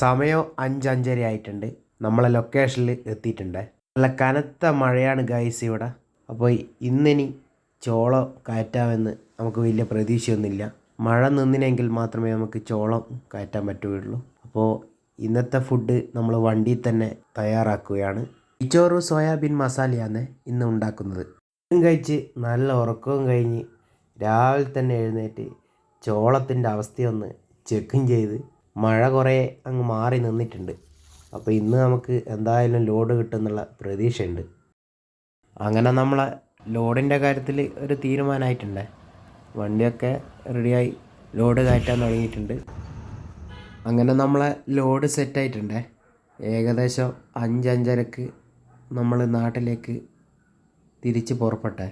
സമയം 5:05 ആയിട്ടുണ്ട്. നമ്മളെ ലൊക്കേഷനിൽ എത്തിയിട്ടുണ്ട്. നല്ല കനത്ത മഴയാണ് ഗൈസ് ഇവിടെ. അപ്പോൾ ഇന്നിനി ചോളം കയറ്റാമെന്ന് നമുക്ക് വലിയ പ്രതീക്ഷയൊന്നുമില്ല. മഴ നിന്നിനെങ്കിൽ മാത്രമേ നമുക്ക് ചോളം കയറ്റാൻ പറ്റുകയുള്ളൂ. അപ്പോൾ ഇന്നത്തെ ഫുഡ് നമ്മൾ വണ്ടിയിൽ തന്നെ തയ്യാറാക്കുകയാണ്. ചോറ് സോയാബീൻ മസാലയാണ് ഇന്ന് ഉണ്ടാക്കുന്നത്. ഇതും കഴിച്ച് നല്ല ഉറക്കവും കഴിഞ്ഞ് രാവിലെ തന്നെ എഴുന്നേറ്റ് ചോളത്തിൻ്റെ അവസ്ഥയൊന്ന് ചെക്കും ചെയ്ത് മഴ കുറേ അങ്ങ് മാറി നിന്നിട്ടുണ്ട്. അപ്പോൾ ഇന്ന് നമുക്ക് എന്തായാലും ലോഡ് കിട്ടുമെന്നുള്ള പ്രതീക്ഷയുണ്ട്. അങ്ങനെ നമ്മളെ ലോഡിൻ്റെ കാര്യത്തിൽ ഒരു തീരുമാനമായിട്ടുണ്ട്. വണ്ടിയൊക്കെ റെഡിയായി ലോഡ് കയറ്റാൻ തുടങ്ങിയിട്ടുണ്ട്. അങ്ങനെ നമ്മളെ ലോഡ് സെറ്റായിട്ടുണ്ട്. ഏകദേശം 5-5:30 നമ്മൾ നാട്ടിലേക്ക് തിരിച്ച് പുറപ്പെട്ടെ.